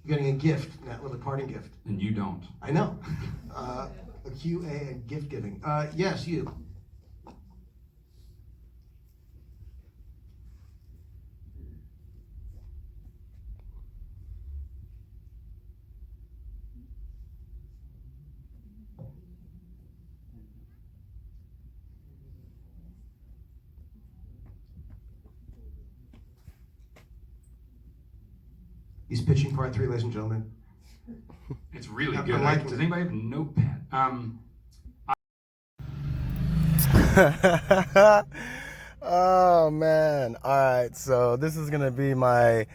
You're getting a gift, that little parting gift. And you don't. I know. A QA and gift giving. Yes, you. He's pitching part 3, ladies and gentlemen. It's really I'm good. liking Does it. anybody have a notepad? Oh man. All right, so this is gonna be my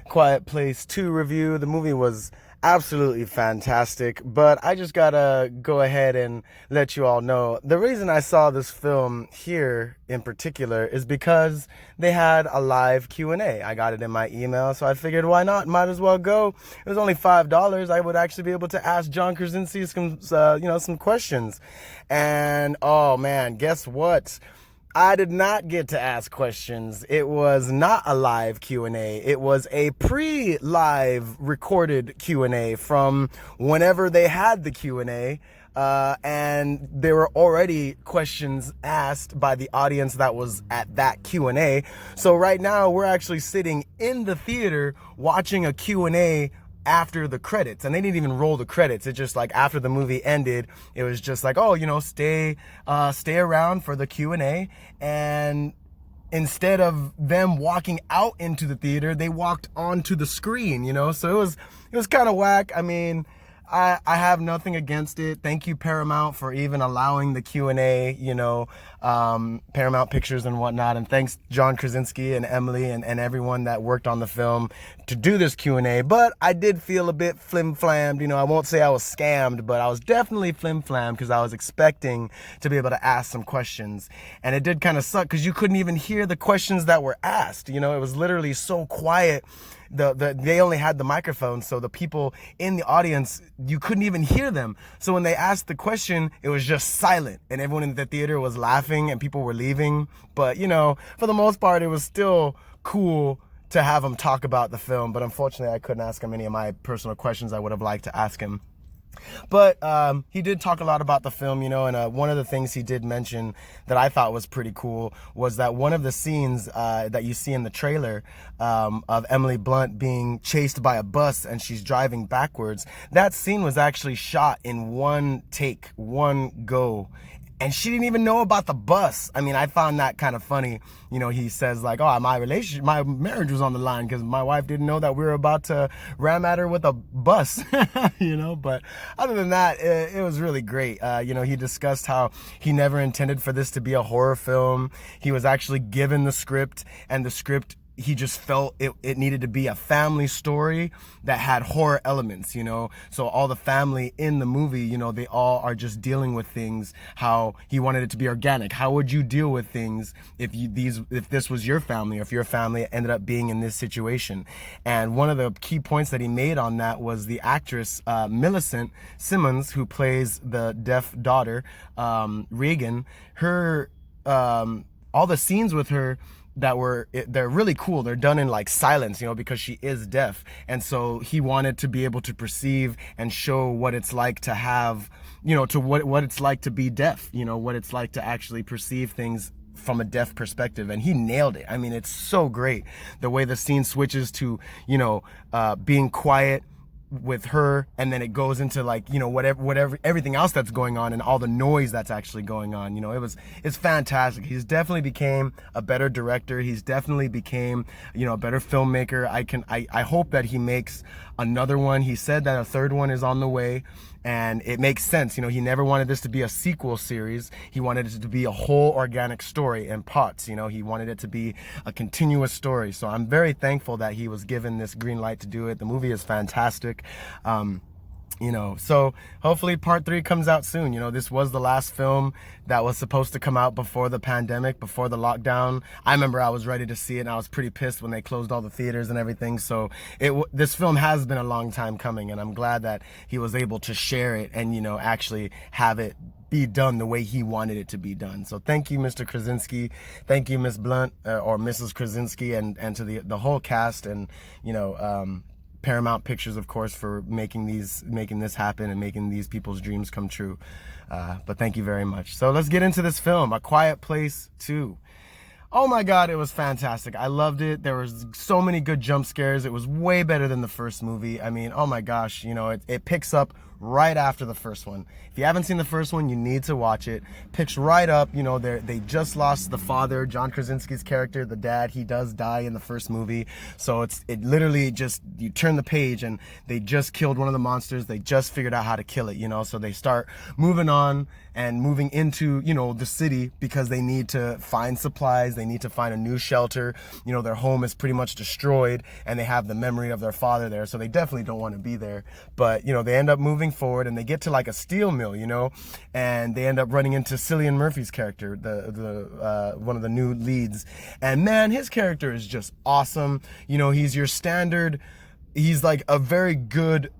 Quiet Place 2 review. The movie was absolutely fantastic, but I just gotta go ahead and let you all know the reason I saw this film here in particular is because they had a live Q&A. I got it in my email, so I figured why not? Might as well go. It was only $5. I would actually be able to ask John Krasinski some questions. And oh man, guess what? I did not get to ask questions. It was not a live Q&A. It was a pre-live recorded Q&A from whenever they had the Q&A. And there were already questions asked by the audience that was at that Q&A. So right now we're actually sitting in the theater watching a Q&A after the credits, and they didn't even roll the credits. It's just like after the movie ended, it was just like, oh, stay around for the Q&A. And instead of them walking out into the theater, they walked onto the screen, so it was kind of whack. I mean, I have nothing against it. Thank you, Paramount, for even allowing the Q&A, Paramount Pictures and whatnot. And thanks, John Krasinski and Emily and everyone that worked on the film to do this Q&A. But I did feel a bit flim-flammed. I won't say I was scammed, but I was definitely flim-flammed because I was expecting to be able to ask some questions. And it did kind of suck because you couldn't even hear the questions that were asked. It was literally so quiet. They only had the microphone, so the people in the audience, you couldn't even hear them. So when they asked the question, it was just silent, and everyone in the theater was laughing and people were leaving. But for the most part, it was still cool to have him talk about the film. But unfortunately, I couldn't ask him any of my personal questions I would have liked to ask him. But he did talk a lot about the film, and one of the things he did mention that I thought was pretty cool was that one of the scenes that you see in the trailer of Emily Blunt being chased by a bus and she's driving backwards, that scene was actually shot in one take, one go. And she didn't even know about the bus. I mean, I found that kind of funny. He says like, oh, my marriage was on the line because my wife didn't know that we were about to ram at her with a bus, But other than that, it was really great. He discussed how he never intended for this to be a horror film. He was actually given the script, and the script, he just felt it needed to be a family story that had horror elements, so all the family in the movie, they all are just dealing with things how he wanted it to be organic. How would you deal with things if this was your family, or if your family ended up being in this situation? And one of the key points that he made on that was the actress Millicent Simmons, who plays the deaf daughter, Regan. Her all the scenes with her they're really cool. They're done in like silence, because she is deaf. And so he wanted to be able to perceive and show what it's like to have, to what it's like to be deaf, what it's like to actually perceive things from a deaf perspective. And he nailed it. I mean, it's so great the way the scene switches to, being quiet with her, and then it goes into like whatever everything else that's going on and all the noise that's actually going on. It's fantastic. He's definitely became a better director. He's definitely became a better filmmaker. I hope that he makes another one. He said that a third one is on the way, and it makes sense. He never wanted this to be a sequel series. He wanted it to be a whole organic story in parts. He wanted it to be a continuous story. So I'm very thankful that he was given this green light to do it. The movie is fantastic. So hopefully part 3 comes out soon. This was the last film that was supposed to come out before the pandemic, before the lockdown. I remember I was ready to see it, and I was pretty pissed when they closed all the theaters and everything. So this film has been a long time coming, and I'm glad that he was able to share it and, actually have it be done the way he wanted it to be done. So thank you, Mr. Krasinski. Thank you, Miss Blunt, or Mrs. Krasinski, and to the whole cast, and, Paramount Pictures, of course, for making this happen and making these people's dreams come true. But thank you very much. So let's get into this film, A Quiet Place 2. Oh my God, it was fantastic. I loved it. There was so many good jump scares. It was way better than the first movie. I mean, oh my gosh, you know, it picks up right after the first one. If you haven't seen the first one, you need to watch it. Picks right up, you know, they just lost the father, John Krasinski's character, the dad. He does die in the first movie. So it literally just, you turn the page and they just killed one of the monsters. They just figured out how to kill it, you know, so they start moving on and moving into, you know, the city because they need to find supplies. They need to find a new shelter. You know, their home is pretty much destroyed and they have the memory of their father there. So they definitely don't want to be there. But, you know, they end up moving forward and they get to like a steel mill, you know, and they end up running into Cillian Murphy's character, the one of the new leads. And man, his character is just awesome. You know, he's your standard, he's like a very good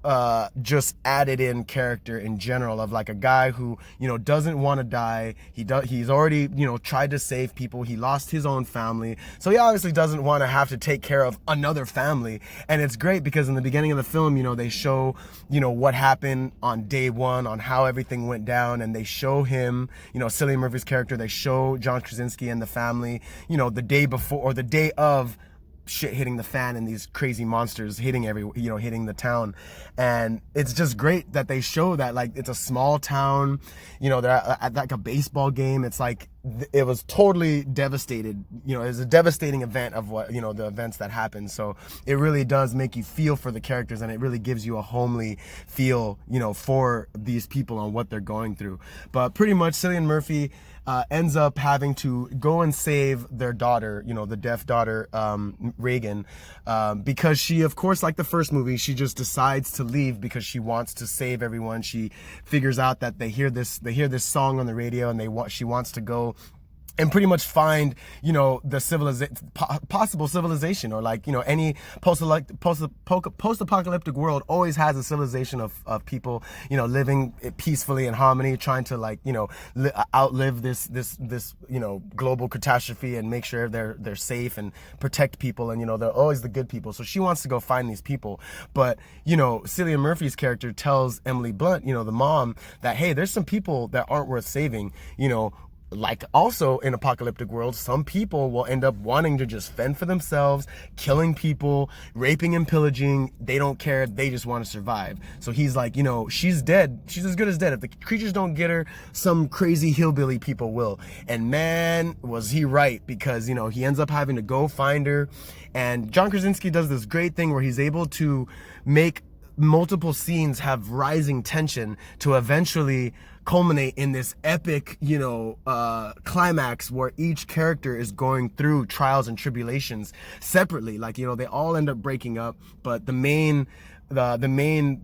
just added in character in general of like a guy who, you know, doesn't want to die. He's already, you know, tried to save people. He lost his own family, so he obviously doesn't want to have to take care of another family. And it's great because in the beginning of the film, you know, they show, you know, what happened on day one, on how everything went down, and they show him, you know, Cillian Murphy's character, they show John Krasinski and the family, you know, the day before or the day of shit hitting the fan and these crazy monsters hitting hitting the town. And it's just great that they show that, like, it's a small town, you know, they're at like a baseball game. It's like it was totally devastated, you know, it was a devastating event of what, you know, the events that happened. So it really does make you feel for the characters, and it really gives you a homely feel, you know, for these people and what they're going through. But pretty much Cillian Murphy ends up having to go and save their daughter, you know, the deaf daughter, Reagan, because she, of course, like the first movie, she just decides to leave because she wants to save everyone. She figures out that they hear this song on the radio, and she wants to go and pretty much find, you know, the possible civilization, or like, you know, any post-apocalyptic world always has a civilization of people, you know, living peacefully in harmony, trying to, like, you know, outlive this you know, global catastrophe and make sure they're safe and protect people, and, you know, they're always the good people. So she wants to go find these people, but, you know, Cillian Murphy's character tells Emily Blunt, you know, the mom, that, hey, there's some people that aren't worth saving, you know. Like, also in apocalyptic world, some people will end up wanting to just fend for themselves, killing people, raping and pillaging. They don't care. They just want to survive. So he's like, you know, she's dead. She's as good as dead. If the creatures don't get her, some crazy hillbilly people will. And man, was he right, because, you know, he ends up having to go find her. And John Krasinski does this great thing where he's able to make multiple scenes have rising tension to eventually culminate in this epic, you know, climax where each character is going through trials and tribulations separately. Like, you know, they all end up breaking up, but the main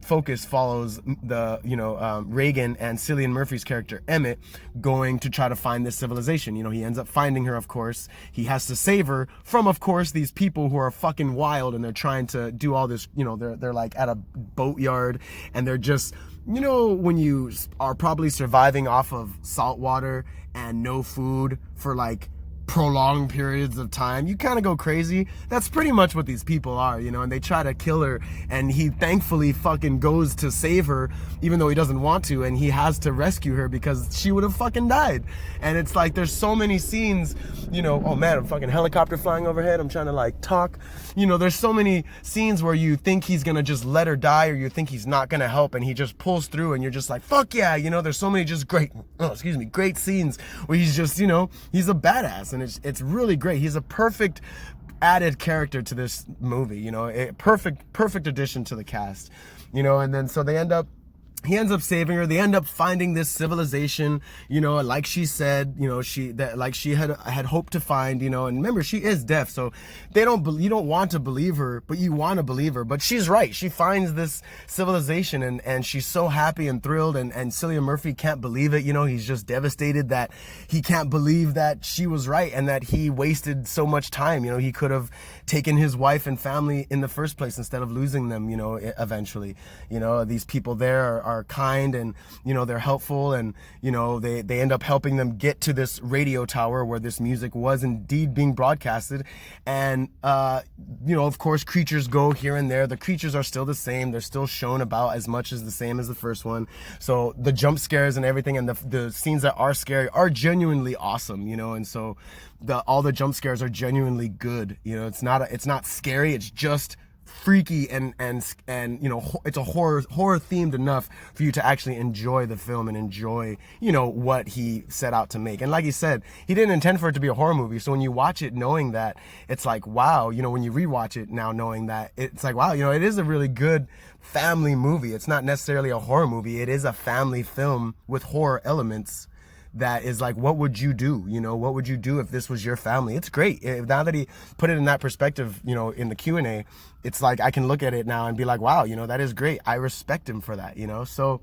focus follows the, you know, Reagan and Cillian Murphy's character Emmett going to try to find this civilization. You know, he ends up finding her, of course. He has to save her from, of course, these people who are fucking wild, and they're trying to do all this, you know, they're like at a boatyard, and they're just, you know, when you are probably surviving off of salt water and no food for like prolonged periods of time, you kind of go crazy. That's pretty much what these people are, you know, and they try to kill her, and he thankfully fucking goes to save her, even though he doesn't want to, and he has to rescue her because she would have fucking died. And it's like, there's so many scenes, you know, oh man, a fucking helicopter flying overhead, I'm trying to like talk, you know, there's so many scenes where you think he's gonna just let her die, or you think he's not gonna help, and he just pulls through, and you're just like, fuck yeah, you know. There's so many just great scenes where he's just, you know, he's a badass, and it's really great. He's a perfect added character to this movie, you know, a perfect addition to the cast, you know. And then so he ends up saving her. They end up finding this civilization, you know, like she said, you know, she had hoped to find, you know. And remember, she is deaf, so you don't want to believe her, but you want to believe her. But she's right. She finds this civilization, and she's so happy and thrilled, and Cillian Murphy can't believe it, you know. He's just devastated that he can't believe that she was right and that he wasted so much time. You know, he could have taken his wife and family in the first place instead of losing them, you know, eventually. You know, these people there are kind, and you know, they're helpful, and you know, they end up helping them get to this radio tower where this music was indeed being broadcasted. And you know, of course, creatures go here and there. The creatures are still the same. They're still shown about as much as the same as the first one. So the jump scares and everything, and the scenes that are scary are genuinely awesome, you know. And so all the jump scares are genuinely good, you know. It's not scary, it's just freaky, and you know, it's a horror themed enough for you to actually enjoy the film and enjoy, you know, what he set out to make. And like he said, he didn't intend for it to be a horror movie. So when you watch it knowing that, it's like, wow, you know, when you rewatch it now knowing that, it's like, wow, you know, it is a really good family movie. It's not necessarily a horror movie. It is a family film with horror elements that is like, what would you do? You know, what would you do if this was your family? It's great. Now that he put it in that perspective, you know, in the Q&A, it's like I can look at it now and be like, wow, you know, that is great. I respect him for that, you know. So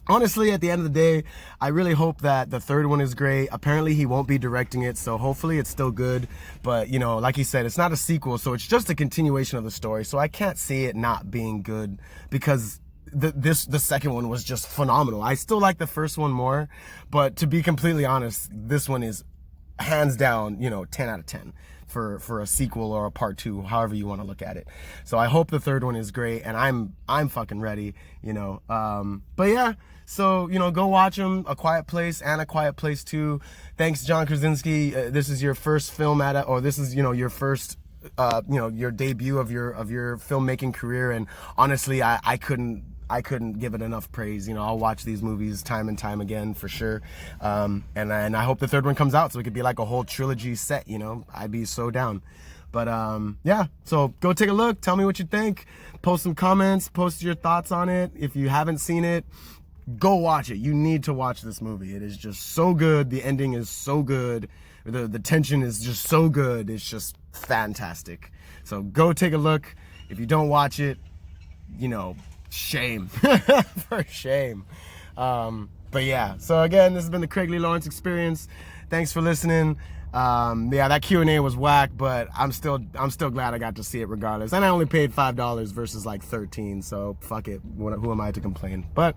honestly, at the end of the day, I really hope that the third one is great. Apparently he won't be directing it, so hopefully it's still good. But you know, like he said, it's not a sequel, so it's just a continuation of the story. So I can't see it not being good, because the second one was just phenomenal. I still like the first one more, but to be completely honest, this one is hands down, you know, 10 out of 10 for a sequel or a part 2, however you want to look at it. So I hope the third one is great, and I'm fucking ready, you know. But yeah, so, you know, go watch them, A Quiet Place and A Quiet Place 2. Thanks, John Krasinski. This is your first film or this is, you know, your first you know, your debut of your filmmaking career, and honestly, I couldn't give it enough praise. You know, I'll watch these movies time and time again for sure. And I hope the third one comes out so it could be like a whole trilogy set, you know. I'd be so down. But yeah, so go take a look, tell me what you think, post some comments, post your thoughts on it. If you haven't seen it, go watch it. You need to watch this movie. It is just so good. The ending is so good. The tension is just so good. It's just fantastic. So go take a look. If you don't watch it, you know, shame. For shame. But yeah, so again, this has been the Craig Lee Lawrence Experience. Thanks for listening. Yeah, that Q&A was whack, but I'm still glad I got to see it regardless. And I only paid $5 versus like 13, so fuck it. Who am I to complain? But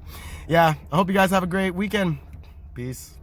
yeah, I hope you guys have a great weekend. Peace.